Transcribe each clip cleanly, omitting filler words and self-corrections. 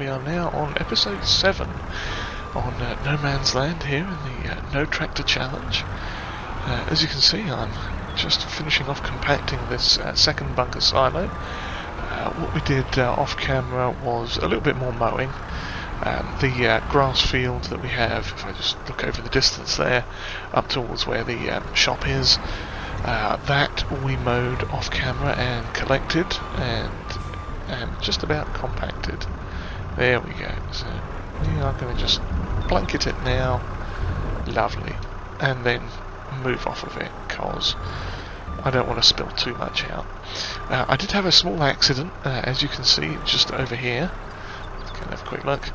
we are now on episode 7 on No Man's Land here in the No Tractor Challenge. As you can see, I'm just finishing off compacting this second bunker silo. What we did off camera was a little bit more mowing. The grass field that we have, if I just look over the distance there, up towards where the shop is, that we mowed off camera and collected and just about compacted. There we go. So we are going to just blanket it now, lovely, and then move off of it because I don't want to spill too much out. I did have a small accident, as you can see, just over here. Let's have a quick look.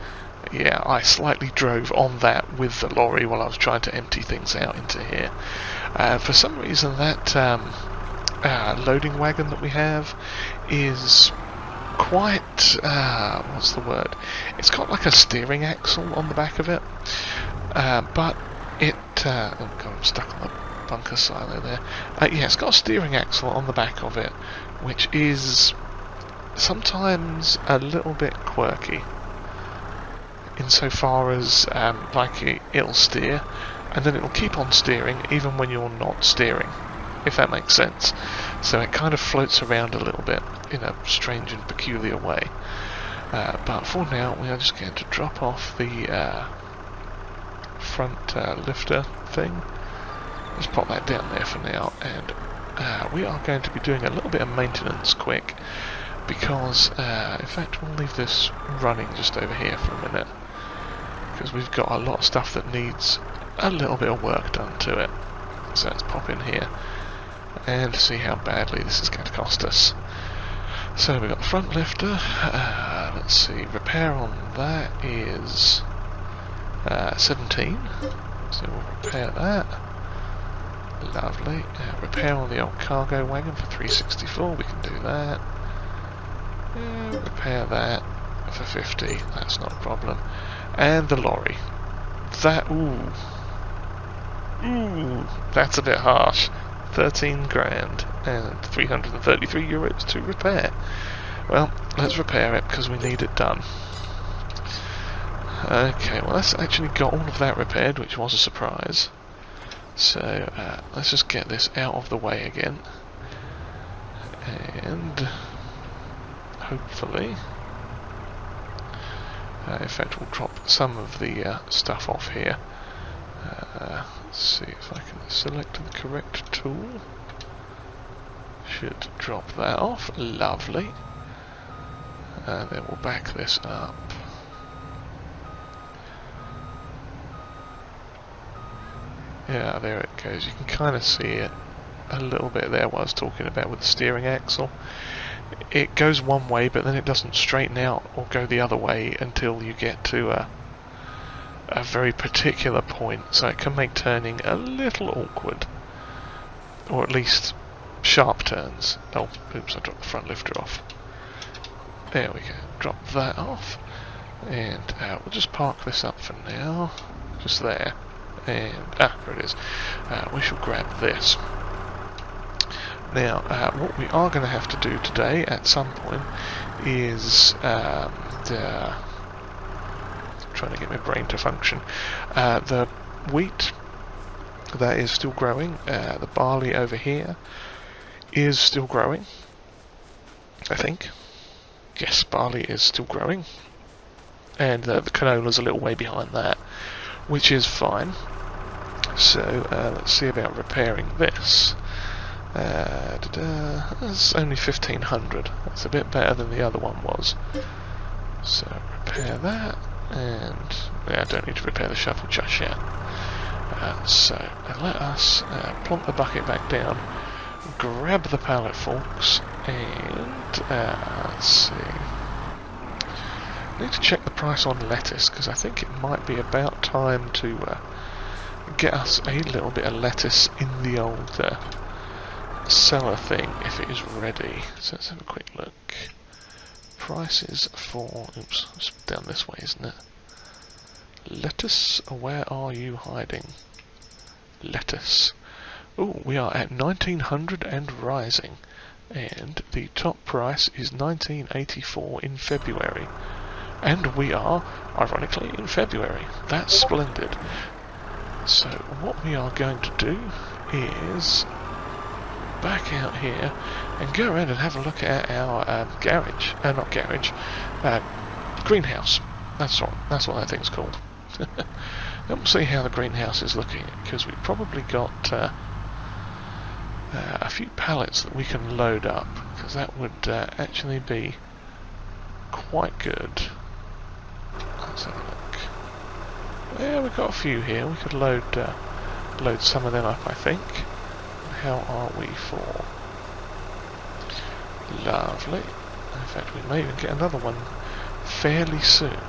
Yeah, I slightly drove on that with the lorry while I was trying to empty things out into here. For some reason that loading wagon that we have is quite, what's the word? It's got like a steering axle on the back of it, but it, oh god, I'm stuck on the bunker silo there. Yeah, it's got a steering axle on the back of it, which is sometimes a little bit quirky, insofar as like it'll steer, and then it'll keep on steering even when you're not steering, if that makes sense. So it kind of floats around a little bit in a strange and peculiar way. But for now, we are just going to drop off the front lifter thing. Just pop that down there for now, and we are going to be doing a little bit of maintenance quick, because in fact we'll leave this running just over here for a minute, because we've got a lot of stuff that needs a little bit of work done to it. So let's pop in here and see how badly this is going to cost us. So we've got the front lifter, let's see, repair on that is 17, so we'll repair that. Lovely. Repair on the old cargo wagon for 364, we can do that. Repair that for 50, that's not a problem. And the lorry. That, ooh, that's a bit harsh. 13 grand and 333 euros to repair. Well, let's repair it because we need it done. Okay, well that's actually got all of that repaired, which was a surprise. So let's just get this out of the way again, and hopefully, in fact we'll drop some of the stuff off here. Let's see if I can select the correct tool. Should drop that off, lovely. And then we'll back this up. Yeah, there it goes. You can kind of see it a little bit there, what I was talking about with the steering axle. It goes one way, but then it doesn't straighten out or go the other way until you get to a very particular point, so it can make turning a little awkward, or at least sharp turns. Oh, oops, I dropped the front lifter off. There we go, drop that off, and we'll just park this up for now, just there, and, there it is. We shall grab this. Now, what we are going to have to do today, at some point, is trying to get my brain to function. The wheat that is still growing, the barley over here is still growing, I think. Yes, barley is still growing, and the canola's a little way behind that, which is fine. So let's see about repairing this. That's only 1500. That's a bit better than the other one was. So repair that. And yeah, I don't need to repair the shovel just yet. So let us plonk the bucket back down, grab the pallet forks, and let's see. I need to check the price on lettuce, because I think it might be about time to get us a little bit of lettuce in the old cellar thing if it is ready. So let's have a quick look. Prices for, oops, it's down this way, isn't it? Lettuce, where are you hiding? Lettuce. Oh, we are at 1900 and rising, and the top price is 1984 in February. And we are, ironically, in February. That's splendid. So what we are going to do is back out here and go around and have a look at our garage. Not garage, greenhouse. That's what that thing's called. And we'll see how the greenhouse is looking, because we've probably got a few pallets that we can load up, because that would actually be quite good. Let's have a look. Yeah, we've got a few here. We could load some of them up, I think. How are we for? Lovely. In fact, we may even get another one fairly soon.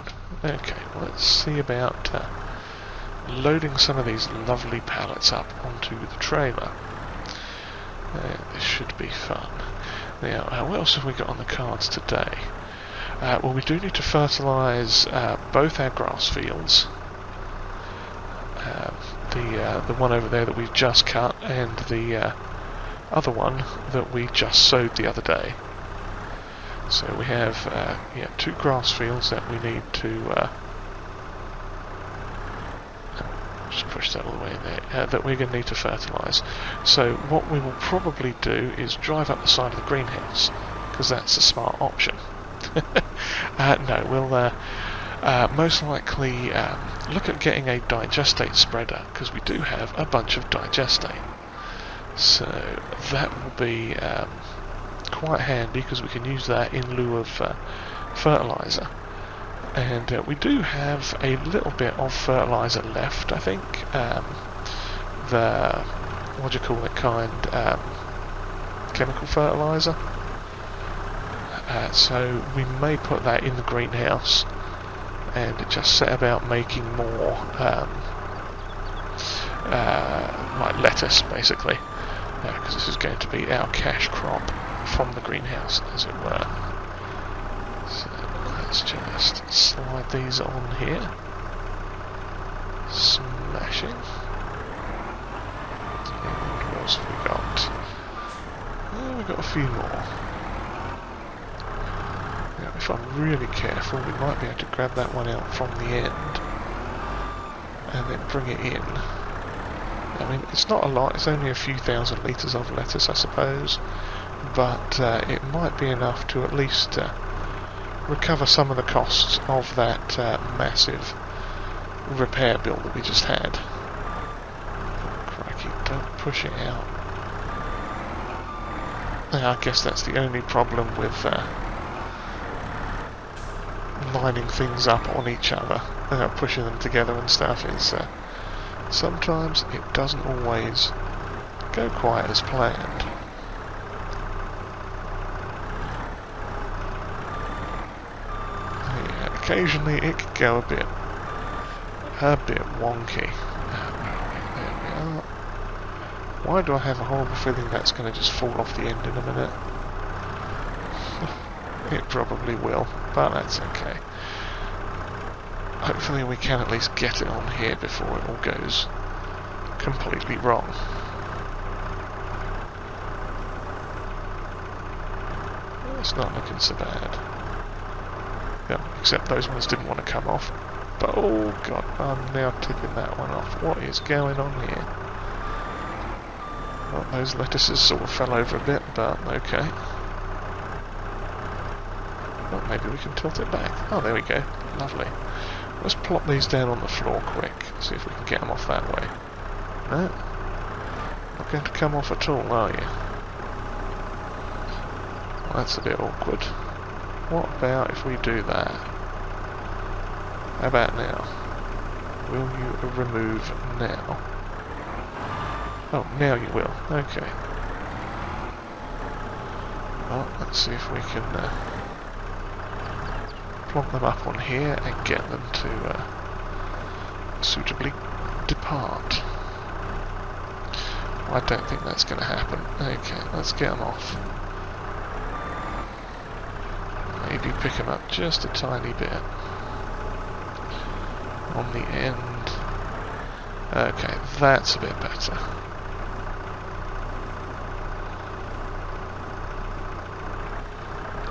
Okay, well, let's see about loading some of these lovely pallets up onto the trailer. This should be fun. Now, what else have we got on the cards today? Well, we do need to fertilise both our grass fields. The one over there that we've just cut, and the other one that we just sowed the other day. So we have 2 grass fields that we need to just push that all the way in there, that we're going to need to fertilise. So what we will probably do is drive up the side of the greenhouse, because that's a smart option. No, we'll most likely look at getting a digestate spreader, because we do have a bunch of digestate. So that will be quite handy, because we can use that in lieu of fertiliser. And we do have a little bit of fertiliser left, I think. The, what do you call it, chemical fertiliser. So we may put that in the greenhouse and just set about making more like lettuce, basically, because this is going to be our cash crop from the greenhouse, as it were. So let's just slide these on here. Smashing. And what else have we got? Oh, we've got a few more. Now, if I'm really careful, we might be able to grab that one out from the end and then bring it in. I mean, it's not a lot, it's only a few thousand litres of lettuce, I suppose, but it might be enough to at least recover some of the costs of that massive repair bill that we just had. Oh, crikey, don't push it out. I guess that's the only problem with lining things up on each other, pushing them together and stuff, is sometimes it doesn't always go quite as planned. Yeah, occasionally it can go a bit wonky. There we are. Why do I have a horrible feeling that's going to just fall off the end in a minute? It probably will, but that's okay. Hopefully we can at least get it on here before it all goes completely wrong. Well, it's not looking so bad. Yeah, except those ones didn't want to come off. But oh god, I'm now tipping that one off. What is going on here? Well, those lettuces sort of fell over a bit, but okay. Well, maybe we can tilt it back. Oh, there we go. Lovely. Let's plop these down on the floor quick. See if we can get them off that way. No? Not going to come off at all, are you? Well, that's a bit awkward. What about if we do that? How about now? Will you remove now? Oh, now you will. Okay. Well, let's see if we can plonk them up on here and get them to suitably depart. I don't think that's going to happen. Okay, let's get them off. Maybe pick them up just a tiny bit on the end. Okay, that's a bit better.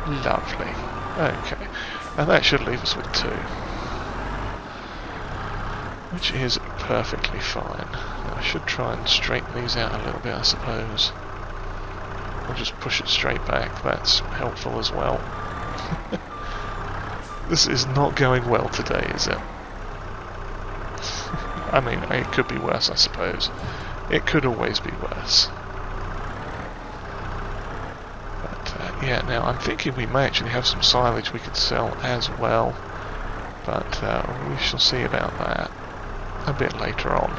Lovely. Okay, and that should leave us with 2. Which is perfectly fine. Now, I should try and straighten these out a little bit, I suppose. Or just push it straight back, that's helpful as well. This is not going well today, is it? I mean, it could be worse, I suppose. It could always be worse. But, yeah, now I'm thinking we may actually have some silage we could sell as well. But we shall see about that a bit later on.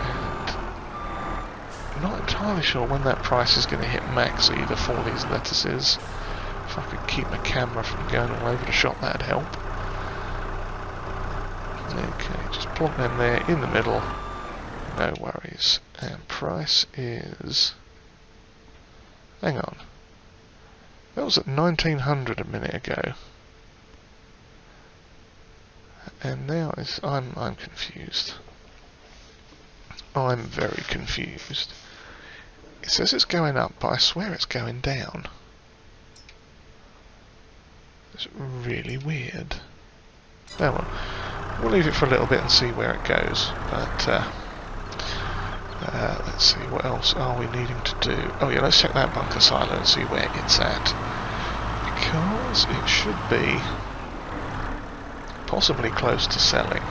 And I'm not entirely sure when that price is going to hit max either for these lettuces. If I could keep my camera from going all over the shop, that'd help. Okay, just plonk them there in the middle. No worries. And price is... hang on. That was at 1900 a minute ago. And now it's... I'm confused. I'm very confused. It says it's going up, but I swear it's going down. It's really weird. Oh well, we'll leave it for a little bit and see where it goes. But let's see, what else are we needing to do? Oh yeah, let's check that bunker silo and see where it's at. Because it should be possibly close to selling.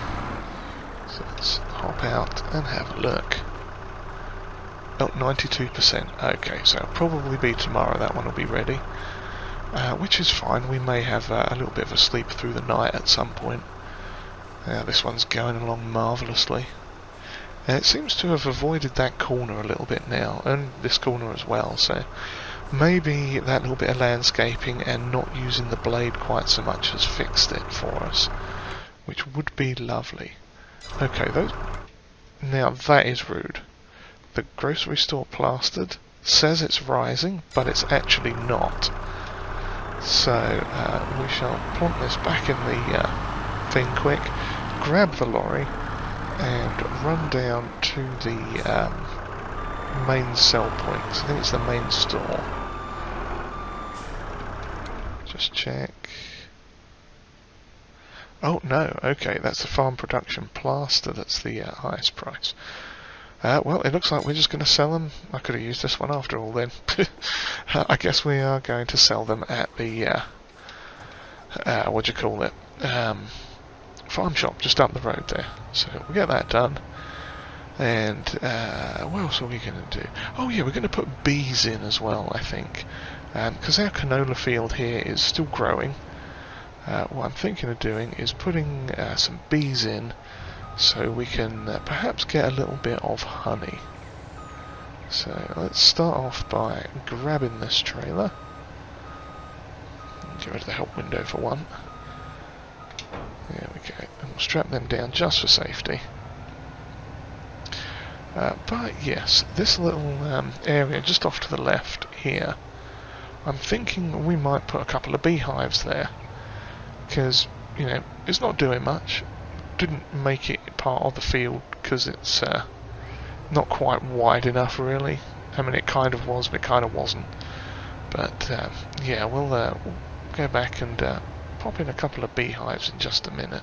So let's hop out and have a look. Oh, 92%. Okay, so it'll probably be tomorrow that one will be ready. Which is fine, we may have a little bit of a sleep through the night at some point. This one's going along marvellously. It seems to have avoided that corner a little bit now, and this corner as well, so maybe that little bit of landscaping and not using the blade quite so much has fixed it for us, which would be lovely. Okay, now that is rude. The grocery store plastered says it's rising, but it's actually not. So we shall plonk this back in the thing quick, grab the lorry, and run down to the main sell point. I think it's the main store. Just check. Oh no, okay, that's the farm production plaster that's the highest price. Well, it looks like we're just going to sell them. I could have used this one after all then. I guess we are going to sell them at the, what do you call it, farm shop just up the road there. So we'll get that done. And what else are we going to do? Oh yeah, we're going to put bees in as well, I think. Because our canola field here is still growing. What I'm thinking of doing is putting some bees in, so we can perhaps get a little bit of honey. So let's start off by grabbing this trailer. Get rid of the help window for one. There we go. And we'll strap them down just for safety. But yes, this little area just off to the left here, I'm thinking we might put a couple of beehives there. Because, you know, it's not doing much. Didn't make it part of the field because it's not quite wide enough really. I mean, it kind of was, but it kind of wasn't. But yeah, we'll go back and pop in a couple of beehives in just a minute.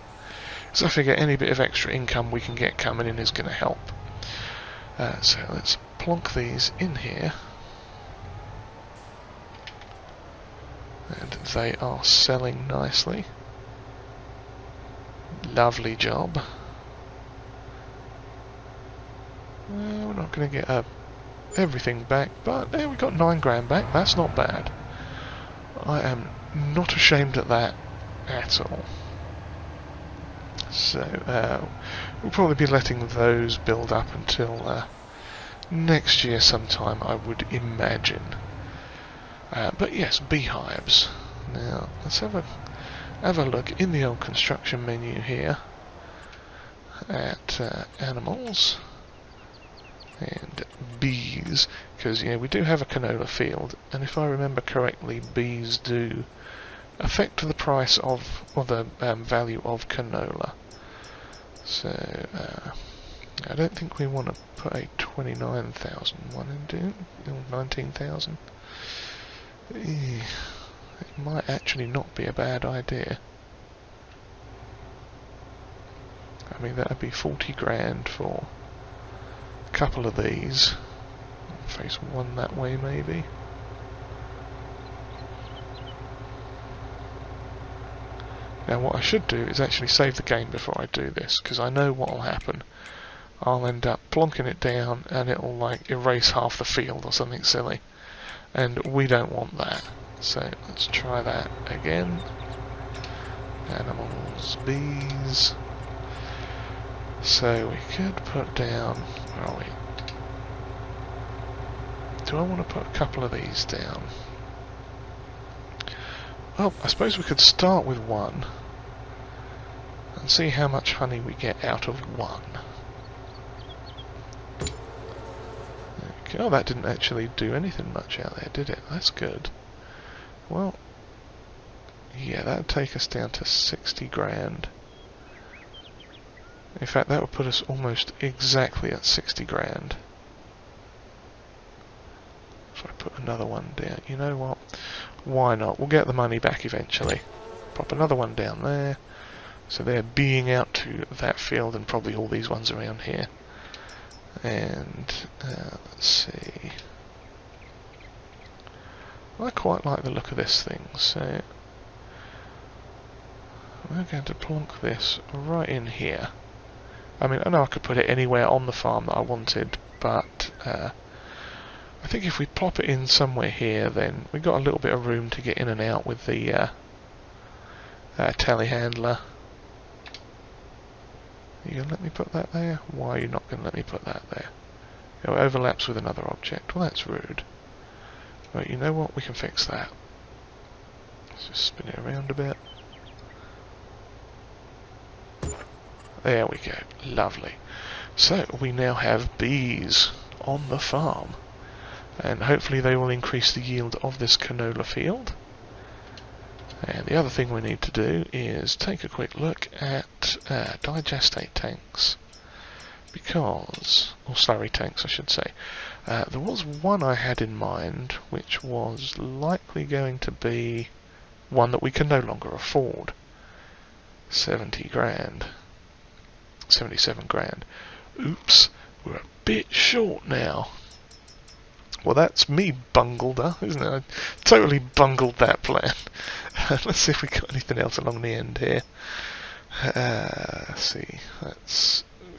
So I figure any bit of extra income we can get coming in is going to help. So let's plonk these in here. And they are selling nicely. Lovely job. We're not going to get everything back, but there we got 9 grand back. That's not bad. I am not ashamed at that at all. So we'll probably be letting those build up until next year sometime, I would imagine. But yes, beehives. Now let's have a look in the old construction menu here at animals and bees, because you know we do have a canola field, and if I remember correctly, bees do affect the price of, or the value of canola. So I don't think we want to put a 29,000 one in, do we? 19,000. It might actually not be a bad idea. I mean, that'd be 40 grand for a couple of these. Face one that way, maybe. Now what I should do is actually save the game before I do this, because I know what will happen. I'll end up plonking it down and it'll like erase half the field or something silly. And we don't want that. So let's try that again. Animals, bees. So we could put down... where are we? Do I want to put a couple of these down? Well, I suppose we could start with one and see how much honey we get out of one. Okay. Oh, that didn't actually do anything much out there, did it? That's good. Well, yeah, that would take us down to 60 grand. In fact, that would put us almost exactly at 60 grand. If I put another one down, you know what? Why not? We'll get the money back eventually. Pop another one down there. So they're being out to that field and probably all these ones around here. And let's see. I quite like the look of this thing, so we're going to plonk this right in here. I mean, I know I could put it anywhere on the farm that I wanted, but I think if we plop it in somewhere here, then we've got a little bit of room to get in and out with the telehandler. Are you going to let me put that there? Why are you not going to let me put that there? It overlaps with another object. Well, that's rude. Right, you know what? We can fix that. Let's just spin it around a bit. There we go. Lovely. So, we now have bees on the farm. And hopefully they will increase the yield of this canola field. And the other thing we need to do is take a quick look at digestate tanks. Because, or slurry tanks I should say. There was one I had in mind which was likely going to be one that we can no longer afford. 70 grand. 77 grand. Oops, we're a bit short now. Well, that's me bungled, isn't it? I totally bungled that plan. Let's see if we got anything else along the end here. Let's see.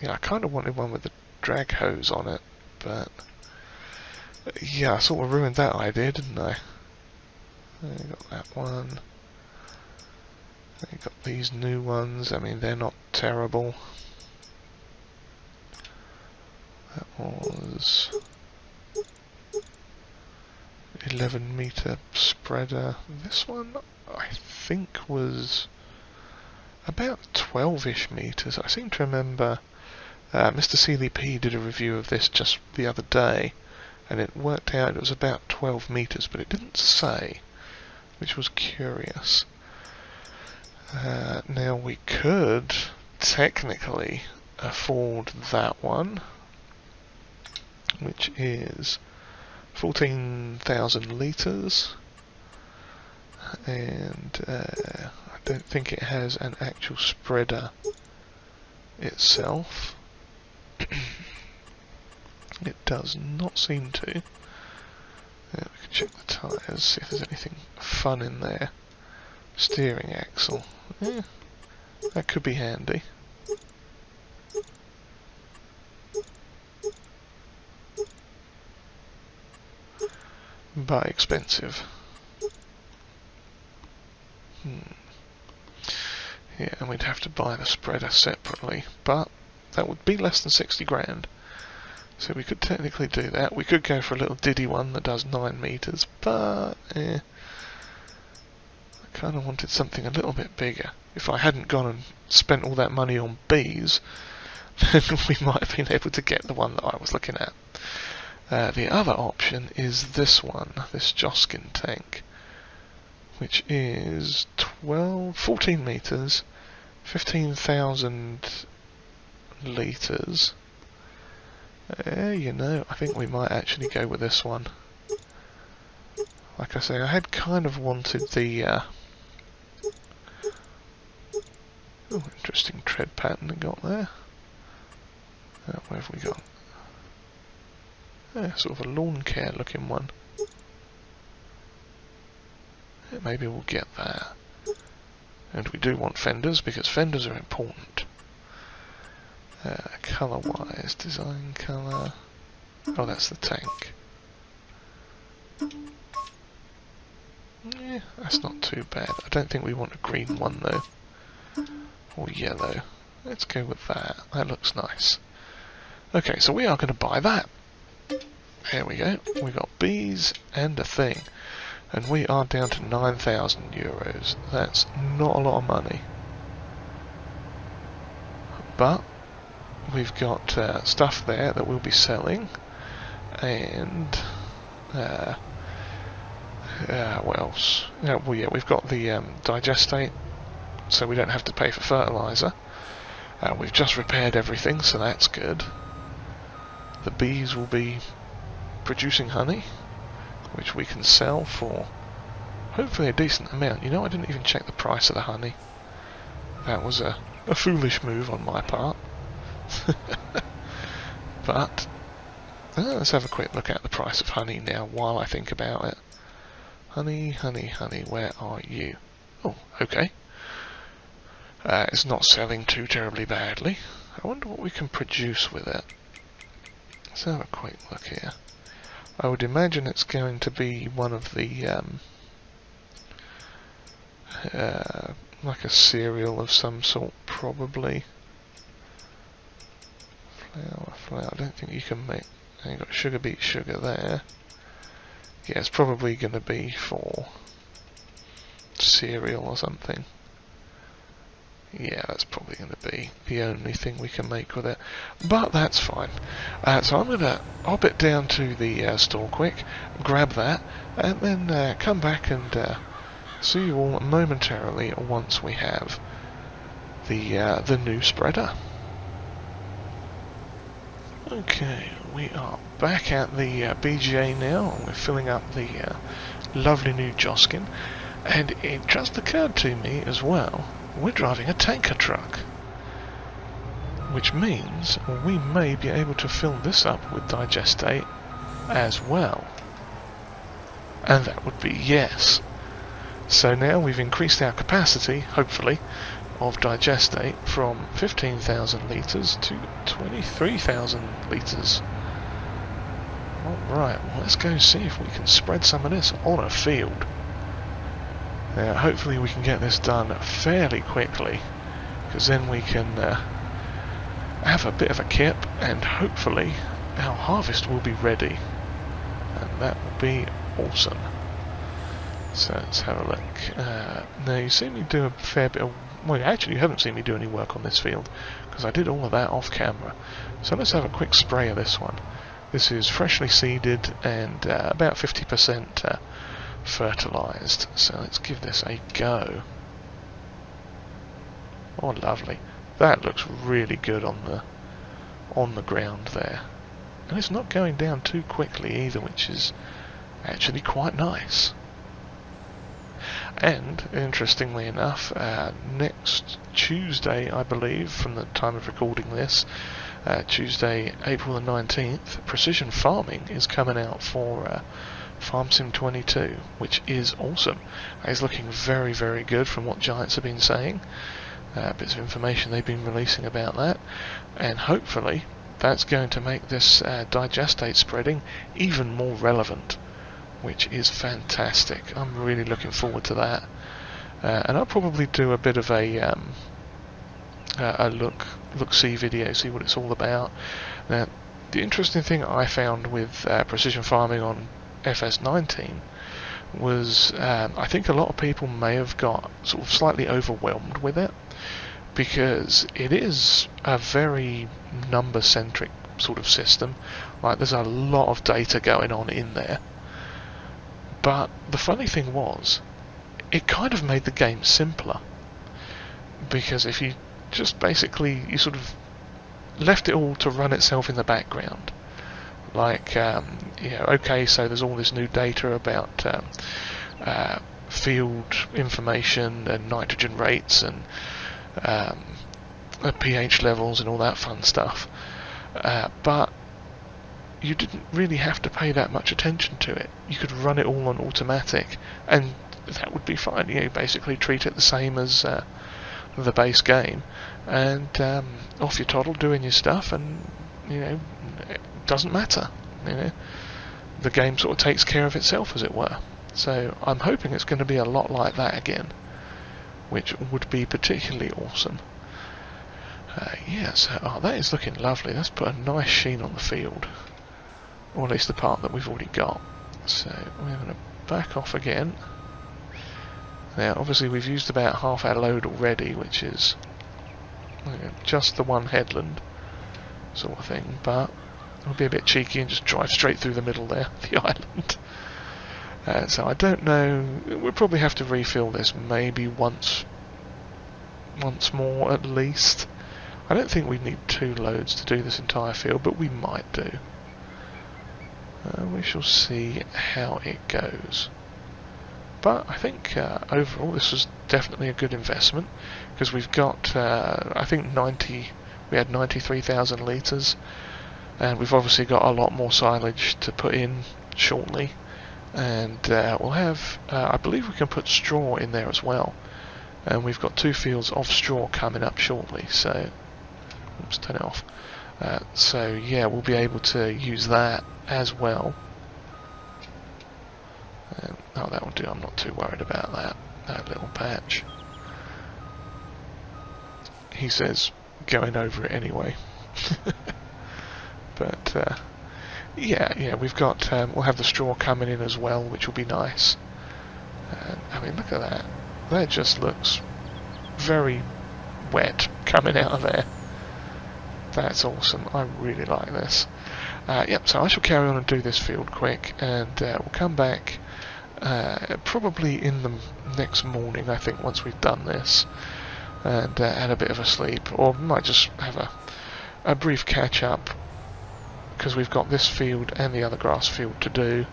Yeah, I kind of wanted one with the drag hose on it, but yeah, I sort of ruined that idea, didn't I? I got that one. I got these new ones. I mean, they're not terrible. That was 11 meter spreader. This one I think was about 12-ish meters. I seem to remember Mr. Seeley P did a review of this just the other day, and it worked out it was about 12 meters, but it didn't say, which was curious. Now we could technically afford that one, which is 14,000 litres, and I don't think it has an actual spreader itself. It does not seem to. We can check the tyres, see if there's anything fun in there. Steering axle. Yeah, that could be handy. But expensive. Yeah, and we'd have to buy the spreader separately, but that would be less than 60 grand. So we could technically do that. We could go for a little diddy one that does 9 meters, but I kind of wanted something a little bit bigger. If I hadn't gone and spent all that money on bees, then we might have been able to get the one that I was looking at. The other option is this one, this Joskin tank, which is 14 meters, 15,000 litres. You know, I think we might actually go with this one. Like I say, I had kind of wanted the oh, interesting tread pattern we got there. Where have we got? Sort of a lawn care looking one. Maybe we'll get that. And we do want fenders, because fenders are important. Colour-wise, design colour... Oh, that's the tank. Yeah, that's not too bad. I don't think we want a green one, though. Or yellow. Let's go with that. That looks nice. Okay, so we are going to buy that. There we go. We got bees and a thing. And we are down to 9,000 euros. That's not a lot of money. But we've got stuff there that we'll be selling. And what else? Well, yeah, we've got the digestate, so we don't have to pay for fertilizer. We've just repaired everything, so that's good. The bees will be producing honey, which we can sell for hopefully a decent amount. You know, I didn't even check the price of the honey. That was a foolish move on my part. But let's have a quick look at the price of honey now while I think about it. Honey, honey, honey, where are you? Oh, okay. It's not selling too terribly badly. I wonder what we can produce with it. Let's have a quick look here. I would imagine it's going to be one of the like a cereal of some sort, probably. Flour. I don't think you can make. You've got sugar beet sugar there. Yeah, it's probably going to be for cereal or something. Yeah, that's probably going to be the only thing we can make with it. But that's fine. So I'm going to hop it down to the store quick, grab that, and then come back and see you all momentarily once we have the new spreader. Okay, we are back at the BGA now, and we're filling up the lovely new Joskin. And it just occurred to me as well, we're driving a tanker truck, which means we may be able to fill this up with digestate as well. And that would be yes. So now we've increased our capacity, hopefully, of digestate from 15,000 litres to 23,000 litres. Alright, well, let's go see if we can spread some of this on a field. Hopefully we can get this done fairly quickly, because then we can have a bit of a kip, and hopefully our harvest will be ready, and that will be awesome. So let's have a look. Now you see me do a fair bit of... Well, actually you haven't seen me do any work on this field, because I did all of that off camera. So let's have a quick spray of this one. This is freshly seeded and about 50% fertilized, so let's give this a go. Oh, lovely. That looks really good on the ground there, and it's not going down too quickly either, which is actually quite nice. And interestingly enough, next Tuesday, I believe, from the time of recording this, Tuesday, April the 19th, Precision Farming is coming out for Farm Sim 22, which is awesome. It's looking very, very good from what Giants have been saying. Bits of information they've been releasing about that, and hopefully that's going to make this digestate spreading even more relevant, which is fantastic. I'm really looking forward to that. And I'll probably do a bit of a look-see video, see what it's all about. Now, the interesting thing I found with precision farming on FS19 was I think a lot of people may have got sort of slightly overwhelmed with it, because it is a very number-centric sort of system. Like, there's a lot of data going on in there. But the funny thing was, it kind of made the game simpler, because if you just basically, you sort of left it all to run itself in the background, like okay, so there's all this new data about field information and nitrogen rates and pH levels and all that fun stuff, but you didn't really have to pay that much attention to it. You could run it all on automatic, and that would be fine. You basically treat it the same as the base game, and off you toddle doing your stuff, and it doesn't matter. The game sort of takes care of itself, as it were. So I'm hoping it's going to be a lot like that again, which would be particularly awesome. So that is looking lovely. Let's put a nice sheen on the field, or at least the part that we've already got. So we're going to back off again. Now obviously we've used about half our load already, which is just the one headland sort of thing, but we'll be a bit cheeky and just drive straight through the middle there, the island. So I don't know, we'll probably have to refill this maybe once more at least. I don't think we need 2 loads to do this entire field, but we might do. We shall see how it goes. But I think overall this was definitely a good investment, because we've got, I think we had 93,000 litres, and we've obviously got a lot more silage to put in shortly, and we'll have, I believe we can put straw in there as well, and we've got 2 fields of straw coming up shortly, so, oops, turn it off. So yeah, we'll be able to use that as well. That will do, I'm not too worried about that little patch. He says going over it anyway. But yeah, we've got, we'll have the straw coming in as well, which will be nice. I mean, look at that. That just looks very wet coming out of there. That's awesome. I really like this. So I shall carry on and do this field quick, and we'll come back probably in the next morning, I think, once we've done this, and had a bit of a sleep, or might just have a brief catch up, because we've got this field and the other grass field to do,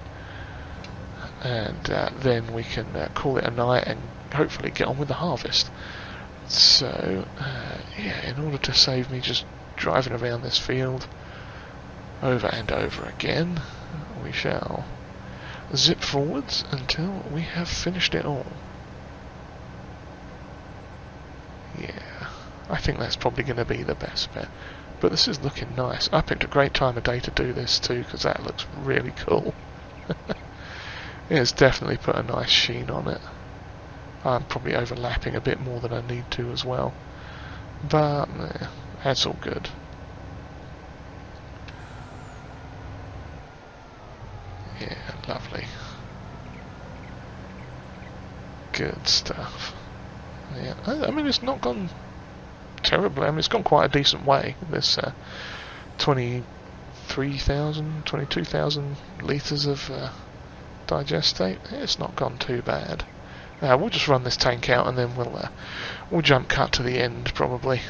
and then we can call it a night and hopefully get on with the harvest. So in order to save me just driving around this field over and over again, we shall zip forwards until we have finished it all. Yeah, I think that's probably going to be the best bet. But this is looking nice. I picked a great time of day to do this too, because that looks really cool. It's definitely put a nice sheen on it. I'm probably overlapping a bit more than I need to as well. But that's all good. Yeah, lovely. Good stuff. Yeah, I mean, it's not gone terribly. I mean, it's gone quite a decent way. This 23,000, 22,000 litres of digestate. It's not gone too bad. We'll just run this tank out, and then we'll jump cut to the end probably.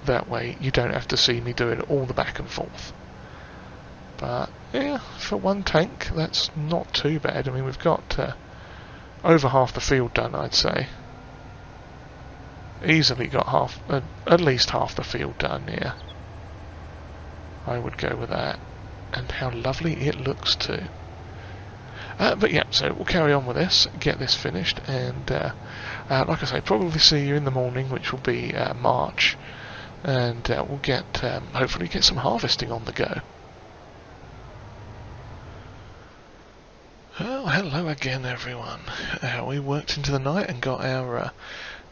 That way you don't have to see me doing all the back and forth. But yeah, for one tank, that's not too bad. I mean, we've got over half the field done, I'd say. Easily got at least half the field done, yeah. I would go with that. And how lovely it looks too. But yeah, so we'll carry on with this, get this finished, and like I say, probably see you in the morning, which will be March, and we'll get hopefully get some harvesting on the go. Oh, hello again, everyone. We worked into the night and got our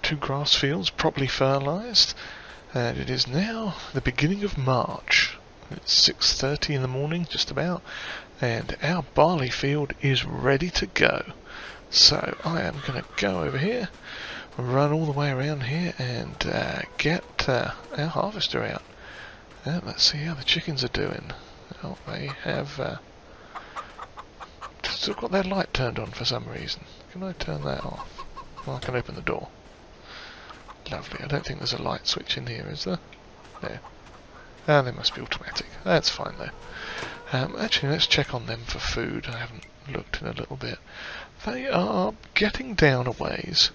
2 grass fields properly fertilised, and it is now the beginning of March. It's 6:30 in the morning, just about, and our barley field is ready to go. So I am going to go over here, run all the way around here, and get our harvester out. Let's see how the chickens are doing. Well, they have still got their light turned on for some reason. Can I turn that off? Well, I can open the door. Lovely. I don't think there's a light switch in here, is there? No. Ah, they must be automatic. That's fine though. Actually, let's check on them for food. I haven't looked in a little bit. They are getting down a ways,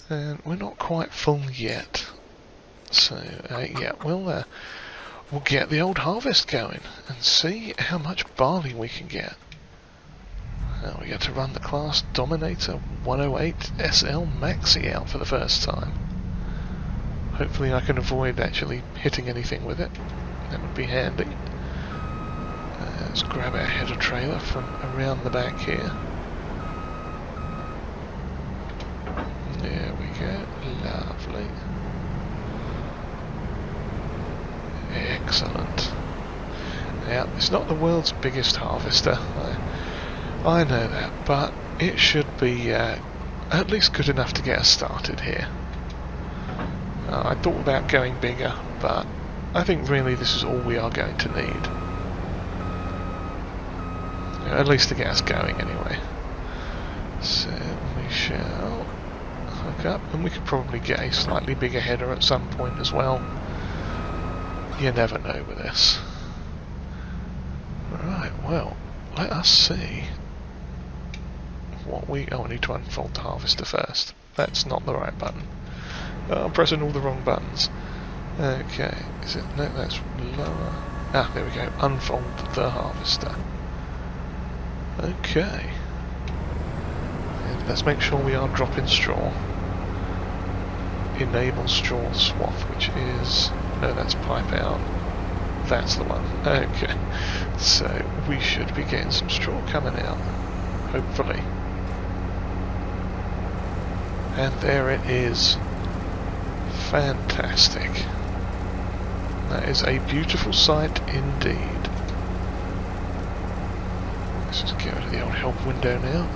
and we're not quite full yet. So, yeah, we'll get the old harvest going and see how much barley we can get. Now we get to run the class Dominator 108 SL Maxi out for the first time. Hopefully I can avoid actually hitting anything with it. That would be handy. Let's grab our header trailer from around the back here. There we go. Lovely. Excellent. Now, it's not the world's biggest harvester. I know that, but it should be at least good enough to get us started here. I thought about going bigger, but I think really this is all we are going to need. At least to get us going anyway. So we shall hook up, and we could probably get a slightly bigger header at some point as well. You never know with this. Right, well, let us see what we... Oh, I need to unfold the harvester first. That's not the right button. Oh, I'm pressing all the wrong buttons. Okay, is it... No, that's lower. Ah, there we go. Unfold the harvester. Okay. And let's make sure we are dropping straw. Enable straw swath, which is... No, that's pipe out. That's the one. Okay. So, we should be getting some straw coming out. Hopefully. And there it is. Fantastic. That is a beautiful sight indeed. Let's just get rid of the old help window now.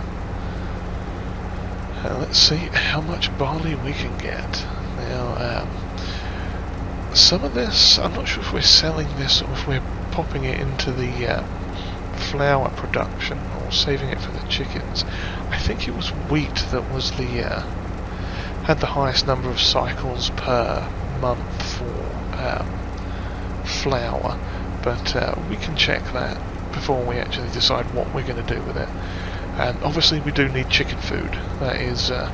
Let's see how much barley we can get. Now, some of this, I'm not sure if we're selling this or if we're popping it into the flour production or saving it for the chickens. I think it was wheat that was the had the highest number of cycles per month for flour, but we can check that before we actually decide what we're going to do with it. And obviously we do need chicken food. That is a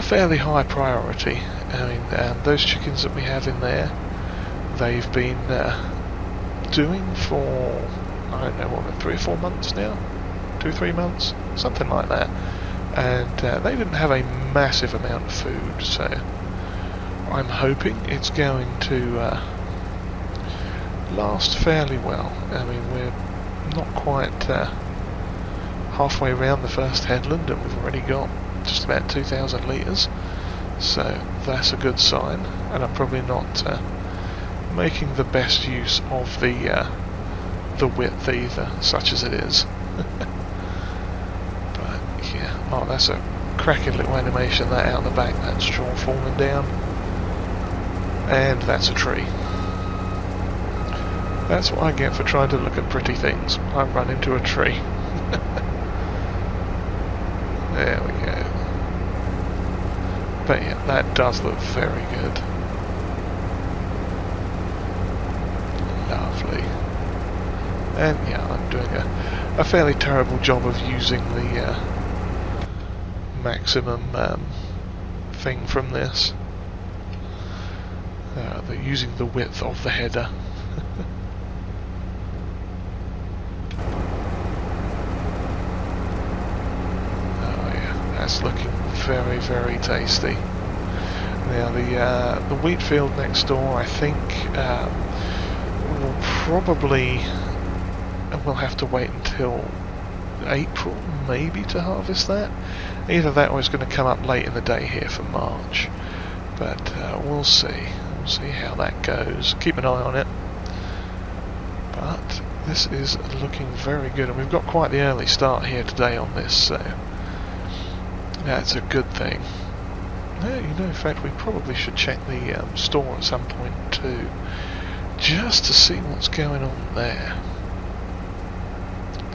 fairly high priority. I mean, those chickens that we have in there, they've been doing for, I don't know, what, 3 or 4 months now? 2-3 months? Something like that. And they didn't have a massive amount of food, so I'm hoping it's going to last fairly well. I mean, we're not quite halfway around the first headland, and we've already got just about 2,000 litres, so that's a good sign. And I'm probably not making the best use of the width either, such as it is. But yeah, oh, that's a cracking little animation, that out the back, that straw falling down, and that's a tree. That's what I get for trying to look at pretty things. I run into a tree. There we go. But yeah, that does look very good. Lovely. And yeah, I'm doing a fairly terrible job of using the maximum thing from this. Using the width of the header. That's looking very, very tasty. Now the wheat field next door, I think we'll have to wait until April maybe to harvest that. Either that or it's going to come up late in the day here for March. But we'll see. We'll see how that goes. Keep an eye on it. But this is looking very good, and we've got quite the early start here today on this, so that's a good thing. Yeah, you know, in fact, we probably should check the store at some point too, just to see what's going on there.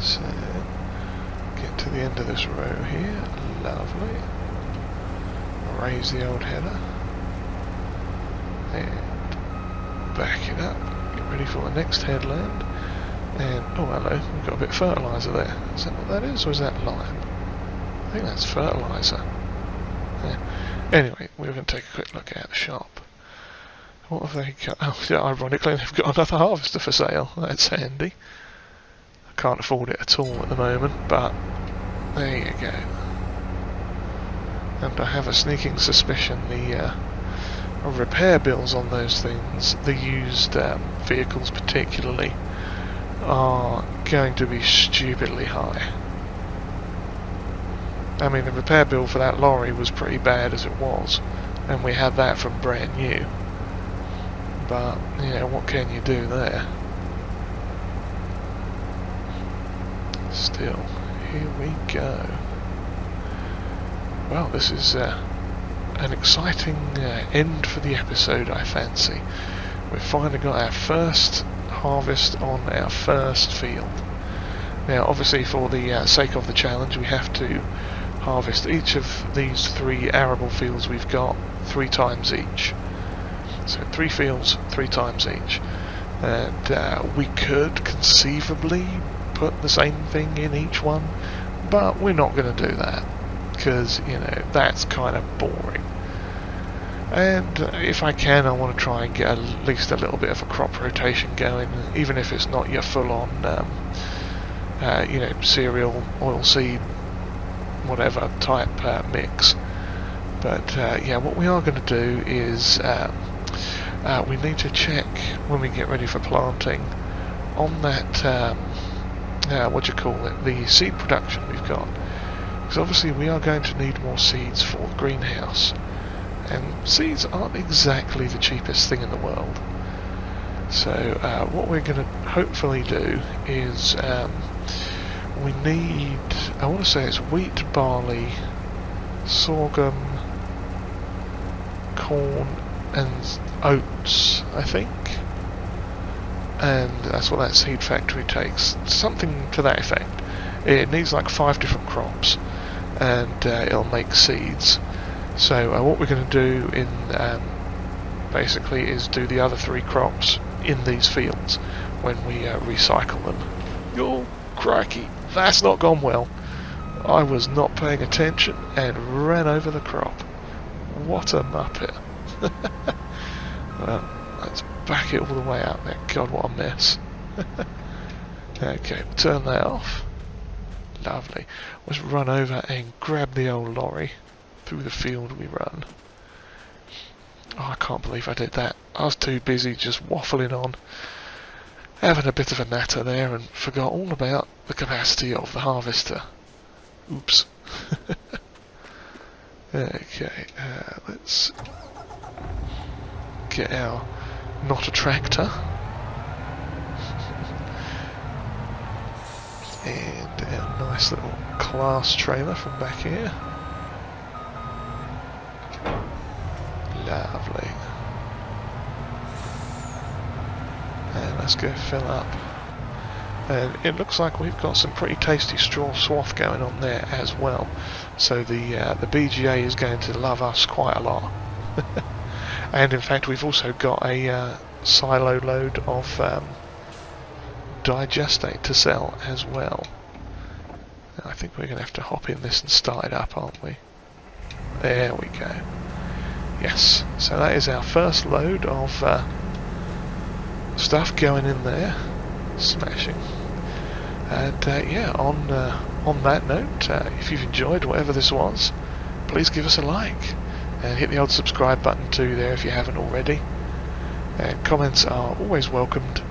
So, get to the end of this row here. Lovely. Raise the old header. And back it up, get ready for the next headland, and oh hello, we've got a bit of fertiliser there. Is that what that is, or is that lime? I think that's fertiliser. Yeah. Anyway, we're going to take a quick look at the shop. What have they got? Oh, yeah, ironically they've got another harvester for sale. That's handy. I can't afford it at all at the moment, but there you go. And I have a sneaking suspicion the repair bills on those things, the used vehicles particularly, are going to be stupidly high. I mean, the repair bill for that lorry was pretty bad as it was, and we had that from brand new. But, you know, what can you do there? Still, here we go. Well, this is an exciting end for the episode, I fancy. We've finally got our first harvest on our first field. Now, obviously, for the sake of the challenge, we have to harvest each of these 3 arable fields we've got 3 times each. So 3 fields, 3 times each. And we could conceivably put the same thing in each one, but we're not going to do that, because, you know, that's kind of boring. And if I can, I want to try and get at least a little bit of a crop rotation going, even if it's not your full-on, you know, cereal, oilseed, whatever type mix. But yeah, what we are going to do is we need to check when we get ready for planting on that what do you call it, the seed production we've got, because obviously we are going to need more seeds for the greenhouse, and seeds aren't exactly the cheapest thing in the world. So what we're going to hopefully do is we need, I want to say it's wheat, barley, sorghum, corn and oats, I think. And that's what that seed factory takes. Something to that effect. It needs like 5 different crops, and it'll make seeds. So what we're going to do in basically is do the other 3 crops in these fields when we recycle them. Oh, crikey, that's not gone well. I was not paying attention and ran over the crop. What a muppet. Well, let's back it all the way out there. God, what a mess. Okay, turn that off. Lovely. Let's run over and grab the old lorry. Through the field we run. Oh, I can't believe I did that. I was too busy just waffling on, having a bit of a natter there, and forgot all about the capacity of the harvester. Oops. Okay, let's get our not a tractor and our nice little class trailer from back here. Lovely. And let's go fill up. And it looks like we've got some pretty tasty straw swath going on there as well. So the BGA is going to love us quite a lot. And in fact, we've also got a silo load of digestate to sell as well. I think we're going to have to hop in this and start it up, aren't we? There we go. Yes, so that is our first load of stuff going in there. Smashing. And yeah, on that note, if you've enjoyed whatever this was, please give us a like and hit the old subscribe button too there if you haven't already. And comments are always welcomed,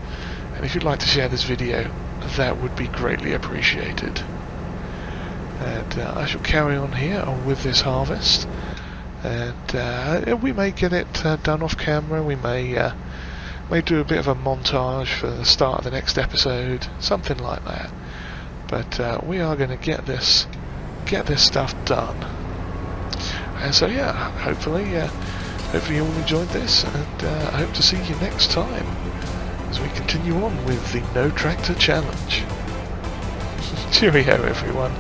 and if you'd like to share this video, that would be greatly appreciated. And I shall carry on here with this harvest, and we may get it done off camera. We may do a bit of a montage for the start of the next episode, something like that. But we are going to get this stuff done. And so yeah, hopefully you all enjoyed this, and I hope to see you next time as we continue on with the No Tractor Challenge. Cheerio, everyone.